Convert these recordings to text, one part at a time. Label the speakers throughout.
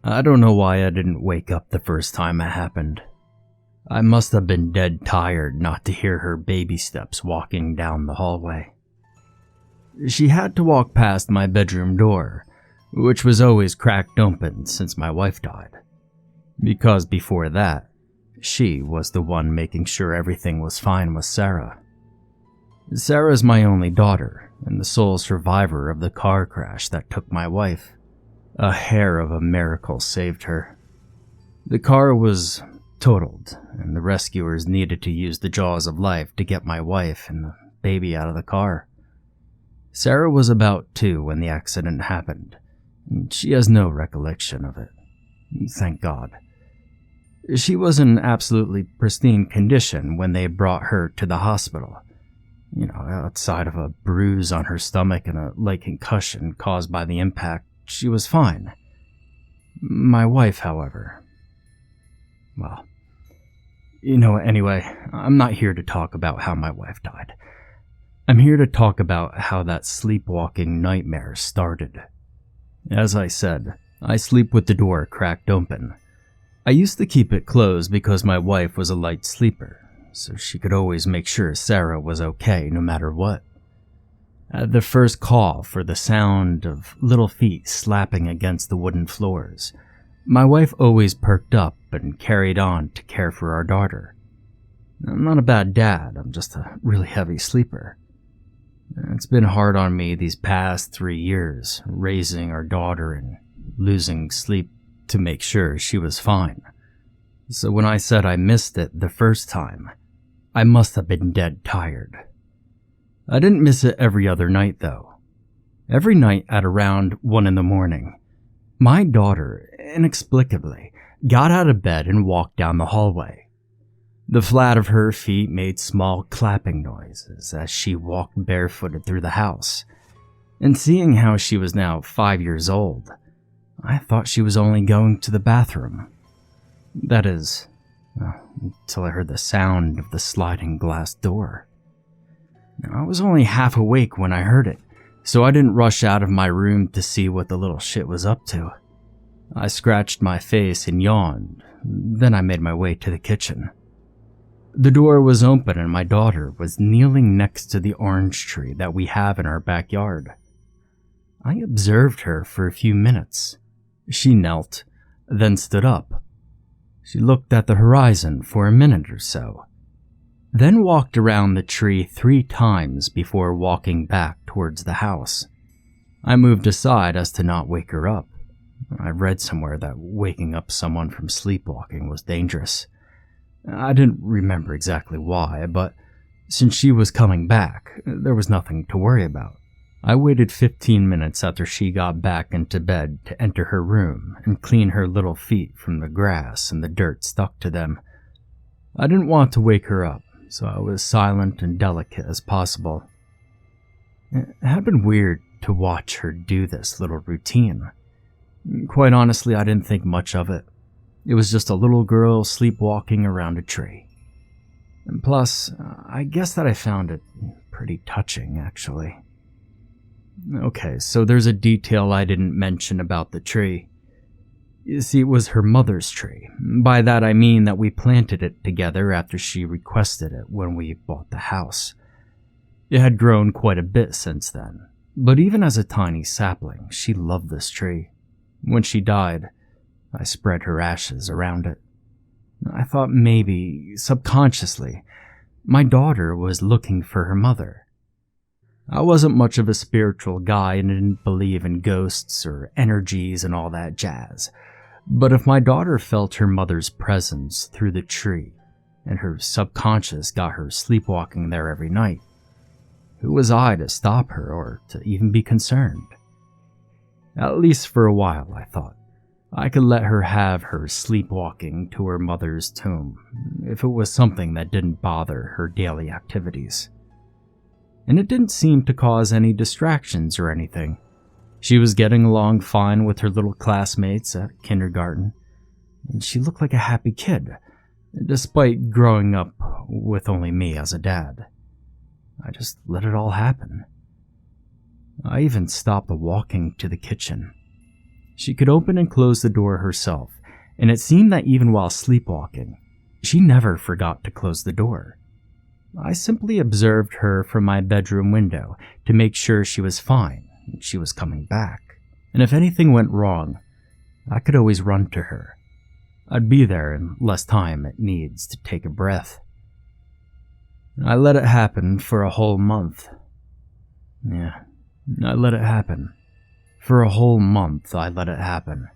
Speaker 1: I don't know why I didn't wake up the first time it happened. I must have been dead tired not to hear her baby steps walking down the hallway. She had to walk past my bedroom door, which was always cracked open since my wife died. Because before that, she was the one making sure everything was fine with Sarah. Sarah's my only daughter and the sole survivor of the car crash that took my wife. A hair of a miracle saved her. The car was totaled, and the rescuers needed to use the jaws of life to get my wife and the baby out of the car. Sarah was about 2 when the accident happened, and she has no recollection of it. Thank God. She was in absolutely pristine condition when they brought her to the hospital. Outside of a bruise on her stomach and a light concussion caused by the impact, she was fine. My wife, however... Well, anyway, I'm not here to talk about how my wife died. I'm here to talk about how that sleepwalking nightmare started. As I said, I sleep with the door cracked open. I used to keep it closed because my wife was a light sleeper, so she could always make sure Sarah was okay no matter what. At the first call for the sound of little feet slapping against the wooden floors, my wife always perked up and carried on to care for our daughter. I'm not a bad dad, I'm just a really heavy sleeper. It's been hard on me these past 3 years, raising our daughter and losing sleep to make sure she was fine. So when I said I missed it the first time, I must have been dead tired. I didn't miss it every other night though. Every night at around 1 a.m, my daughter, inexplicably, got out of bed and walked down the hallway. The flat of her feet made small clapping noises as she walked barefooted through the house. And seeing how she was now 5 years old, I thought she was only going to the bathroom. That is, until I heard the sound of the sliding glass door. I was only half awake when I heard it, so I didn't rush out of my room to see what the little shit was up to. I scratched my face and yawned, then I made my way to the kitchen. The door was open and my daughter was kneeling next to the orange tree that we have in our backyard. I observed her for a few minutes. She knelt, then stood up. She looked at the horizon for a minute or so, then walked around the tree 3 times before walking back towards the house. I moved aside as to not wake her up. I read somewhere that waking up someone from sleepwalking was dangerous. I didn't remember exactly why, but since she was coming back, there was nothing to worry about. I waited 15 minutes after she got back into bed to enter her room and clean her little feet from the grass and the dirt stuck to them. I didn't want to wake her up, so I was silent and delicate as possible. It had been weird to watch her do this little routine. Quite honestly, I didn't think much of it. It was just a little girl sleepwalking around a tree. And plus, I guess that I found it pretty touching, actually. Okay, so there's a detail I didn't mention about the tree. You see, it was her mother's tree. By that I mean that we planted it together after she requested it when we bought the house. It had grown quite a bit since then, but even as a tiny sapling, she loved this tree. When she died, I spread her ashes around it. I thought maybe, subconsciously, my daughter was looking for her mother. I wasn't much of a spiritual guy and didn't believe in ghosts or energies and all that jazz. But if my daughter felt her mother's presence through the tree, and her subconscious got her sleepwalking there every night, who was I to stop her or to even be concerned? At least for a while, I thought. I could let her have her sleepwalking to her mother's tomb, if it was something that didn't bother her daily activities. And it didn't seem to cause any distractions or anything. She was getting along fine with her little classmates at kindergarten, and she looked like a happy kid, despite growing up with only me as a dad. I just let it all happen. I even stopped walking to the kitchen. She could open and close the door herself, and it seemed that even while sleepwalking, she never forgot to close the door. I simply observed her from my bedroom window to make sure she was fine and she was coming back. And if anything went wrong, I could always run to her. I'd be there in less time it needs to take a breath. I let it happen for a whole month. Yeah, I let it happen. For a whole month, I let it happen.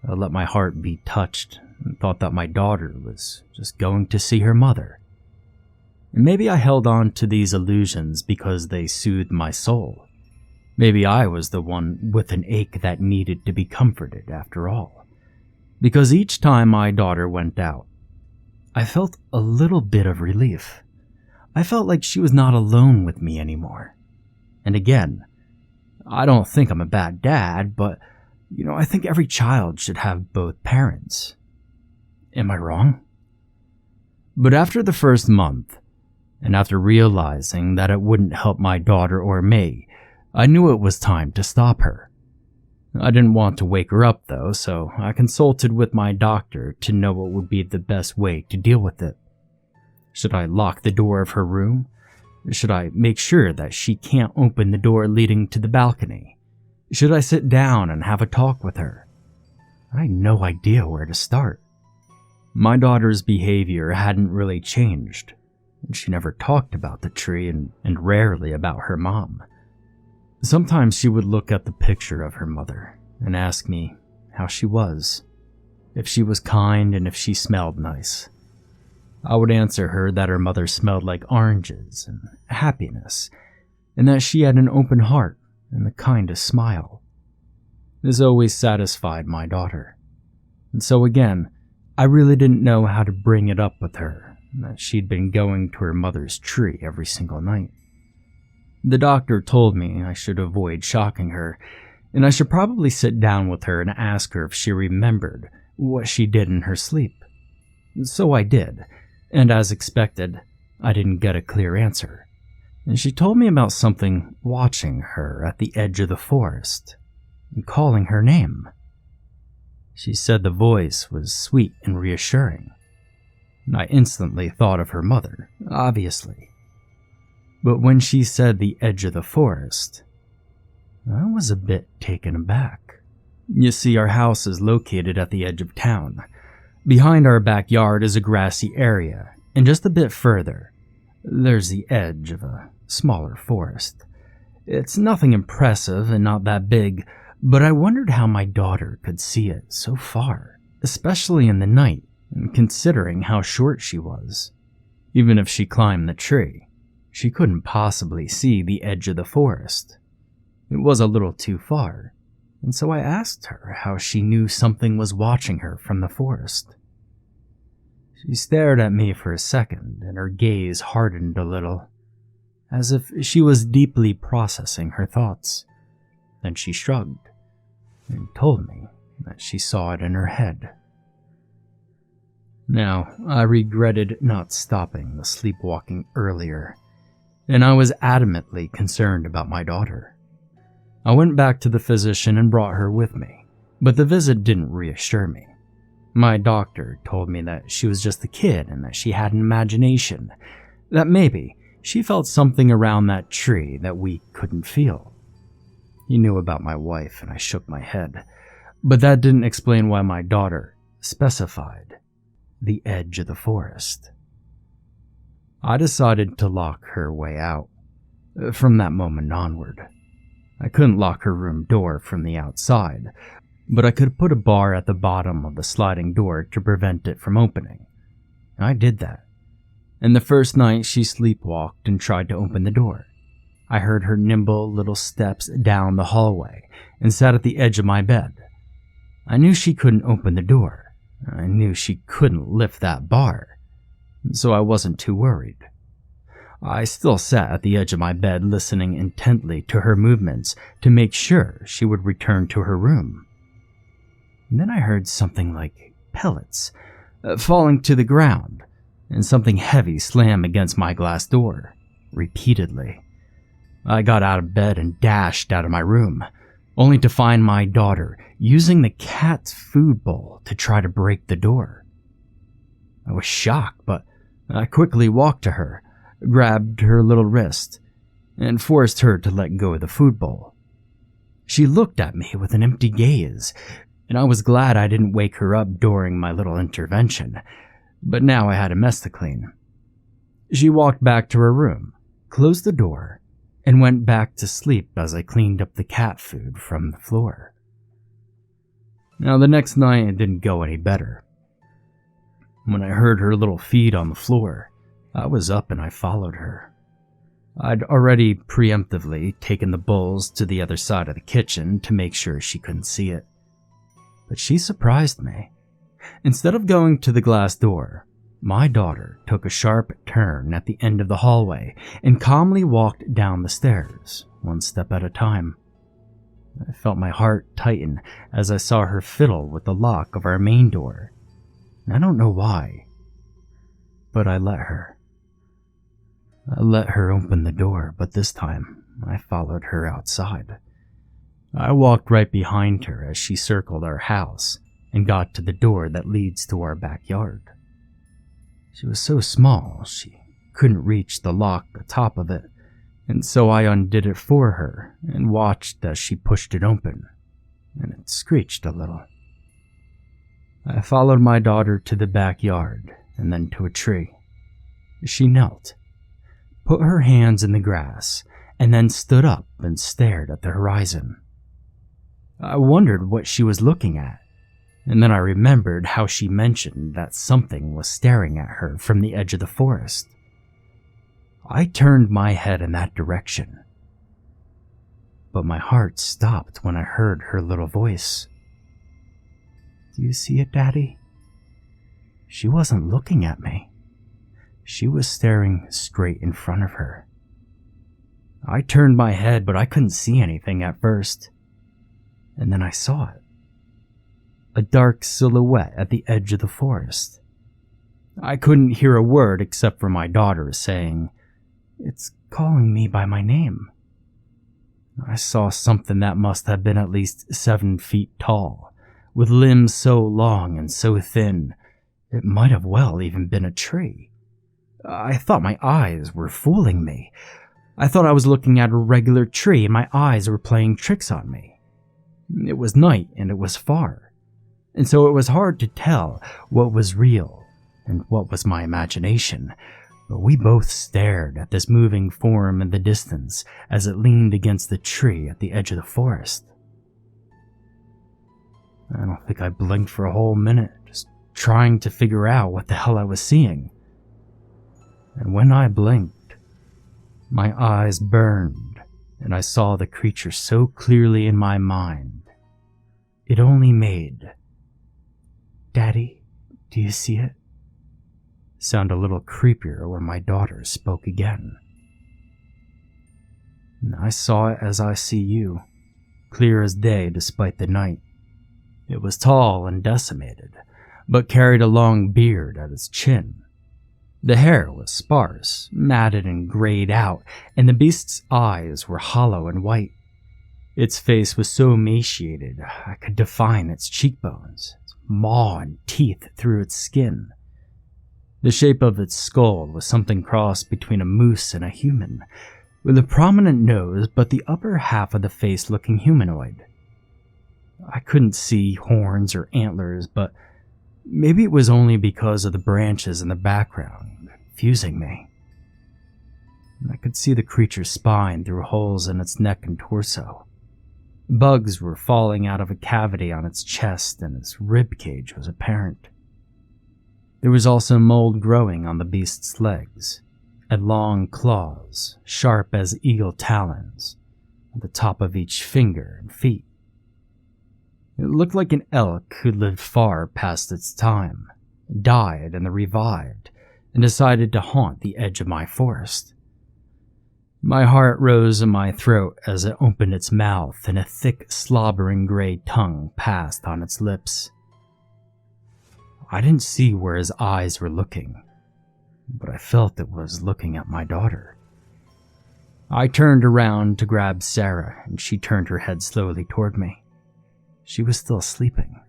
Speaker 1: I let my heart be touched and thought that my daughter was just going to see her mother. And maybe I held on to these illusions because they soothed my soul. Maybe I was the one with an ache that needed to be comforted after all. Because each time my daughter went out, I felt a little bit of relief. I felt like she was not alone with me anymore. And again, I don't think I'm a bad dad, but, I think every child should have both parents. Am I wrong? But after the first month, and after realizing that it wouldn't help my daughter or me, I knew it was time to stop her. I didn't want to wake her up though, so I consulted with my doctor to know what would be the best way to deal with it. Should I lock the door of her room? Should I make sure that she can't open the door leading to the balcony? Should I sit down and have a talk with her? I had no idea where to start. My daughter's behavior hadn't really changed. She never talked about the tree and rarely about her mom. Sometimes she would look at the picture of her mother and ask me how she was, if she was kind and if she smelled nice. I would answer her that her mother smelled like oranges and happiness, and that she had an open heart and the kindest smile. This always satisfied my daughter. And so again, I really didn't know how to bring it up with her, that she'd been going to her mother's tree every single night. The doctor told me I should avoid shocking her, and I should probably sit down with her and ask her if she remembered what she did in her sleep. So I did, and as expected, I didn't get a clear answer. And she told me about something watching her at the edge of the forest and calling her name. She said the voice was sweet and reassuring. I instantly thought of her mother, obviously. But when she said the edge of the forest, I was a bit taken aback. You see, our house is located at the edge of town. Behind our backyard is a grassy area, and just a bit further, there's the edge of a smaller forest. It's nothing impressive and not that big, but I wondered how my daughter could see it so far, especially in the night, and considering how short she was. Even if she climbed the tree, she couldn't possibly see the edge of the forest. It was a little too far, and so I asked her how she knew something was watching her from the forest. She stared at me for a second, and her gaze hardened a little, as if she was deeply processing her thoughts. Then she shrugged and told me that she saw it in her head. Now, I regretted not stopping the sleepwalking earlier, and I was adamantly concerned about my daughter. I went back to the physician and brought her with me, but the visit didn't reassure me. My doctor told me that she was just a kid and that she had an imagination, that maybe she felt something around that tree that we couldn't feel. He knew about my wife, and I shook my head, but that didn't explain why my daughter specified the edge of the forest. I decided to lock her way out. From that moment onward, I couldn't lock her room door from the outside, but I could put a bar at the bottom of the sliding door to prevent it from opening. I did that. And the first night she sleepwalked and tried to open the door. I heard her nimble little steps down the hallway and sat at the edge of my bed. I knew she couldn't open the door. I knew she couldn't lift that bar, so I wasn't too worried. I still sat at the edge of my bed listening intently to her movements to make sure she would return to her room. And then I heard something like pellets falling to the ground and something heavy slam against my glass door, repeatedly. I got out of bed and dashed out of my room. only to find my daughter using the cat's food bowl to try to break the door. I was shocked, but I quickly walked to her, grabbed her little wrist, and forced her to let go of the food bowl. She looked at me with an empty gaze, and I was glad I didn't wake her up during my little intervention, but now I had a mess to clean. She walked back to her room, closed the door, and went back to sleep as I cleaned up the cat food from the floor. Now, the next night it didn't go any better. When I heard her little feet on the floor, I was up and I followed her. I'd already preemptively taken the bowls to the other side of the kitchen to make sure she couldn't see it. But she surprised me. Instead of going to the glass door, my daughter took a sharp turn at the end of the hallway and calmly walked down the stairs, one step at a time. I felt my heart tighten as I saw her fiddle with the lock of our main door. I don't know why, but I let her. I let her open the door, but this time I followed her outside. I walked right behind her as she circled our house and got to the door that leads to our backyard. She was so small, she couldn't reach the lock atop of it, and so I undid it for her and watched as she pushed it open, and it screeched a little. I followed my daughter to the backyard and then to a tree. She knelt, put her hands in the grass, and then stood up and stared at the horizon. I wondered what she was looking at, and then I remembered how she mentioned that something was staring at her from the edge of the forest. I turned my head in that direction, but my heart stopped when I heard her little voice. "Do you see it, Daddy?" She wasn't looking at me. She was staring straight in front of her. I turned my head, but I couldn't see anything at first. And then I saw it. A dark silhouette at the edge of the forest. I couldn't hear a word except for my daughter saying, "It's calling me by my name." I saw something that must have been at least 7 feet tall, with limbs so long and so thin, it might have well even been a tree. I thought my eyes were fooling me. I thought I was looking at a regular tree and my eyes were playing tricks on me. It was night and it was far, and so it was hard to tell what was real and what was my imagination, but we both stared at this moving form in the distance as it leaned against the tree at the edge of the forest. I don't think I blinked for a whole minute, just trying to figure out what the hell I was seeing. And when I blinked, my eyes burned, and I saw the creature so clearly in my mind. It only made, "Daddy, do you see it?" sound a little creepier when my daughter spoke again. I saw it as I see you, clear as day despite the night. It was tall and decimated, but carried a long beard at its chin. The hair was sparse, matted and grayed out, and the beast's eyes were hollow and white. Its face was so emaciated I could define its cheekbones, its maw and teeth through its skin. The shape of its skull was something crossed between a moose and a human, with a prominent nose but the upper half of the face looking humanoid. I couldn't see horns or antlers, but maybe it was only because of the branches in the background confusing me. I could see the creature's spine through holes in its neck and torso. Bugs were falling out of a cavity on its chest, and its rib cage was apparent. There was also mold growing on the beast's legs, and long claws, sharp as eagle talons, at the top of each finger and feet. It looked like an elk who lived far past its time, died and then revived, and decided to haunt the edge of my forest. My heart rose in my throat as it opened its mouth and a thick, slobbering gray tongue passed on its lips. I didn't see where his eyes were looking, but I felt it was looking at my daughter. I turned around to grab Sarah, and she turned her head slowly toward me. She was still sleeping.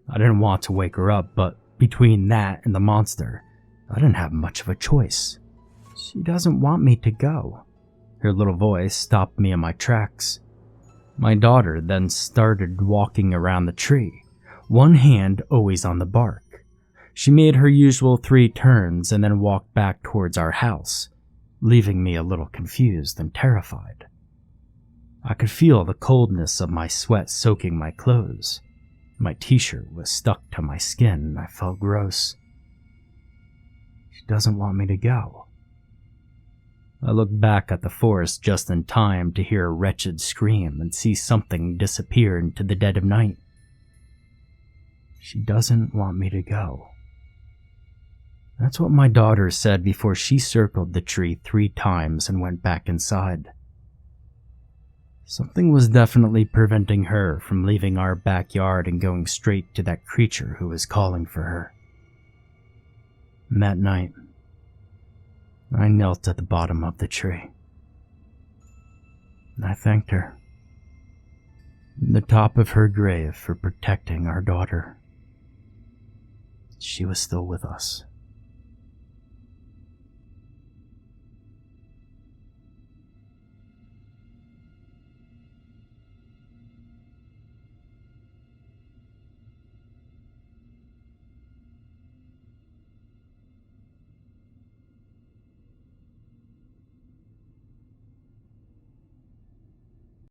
Speaker 1: I didn't want to wake her up, but between that and the monster, I didn't have much of a choice. She doesn't want me to go. Her little voice stopped me in my tracks. My daughter then started walking around the tree, one hand always on the bark. She made her usual 3 turns and then walked back towards our house, leaving me a little confused and terrified. I could feel the coldness of my sweat soaking my clothes. My t-shirt was stuck to my skin and I felt gross. She doesn't want me to go. I looked back at the forest just in time to hear a wretched scream and see something disappear into the dead of night. She doesn't want me to go. That's what my daughter said before she circled the tree 3 times and went back inside. Something was definitely preventing her from leaving our backyard and going straight to that creature who was calling for her. And that night, I knelt at the bottom of the tree. I thanked her, in the top of her grave, for protecting our daughter. She was still with us.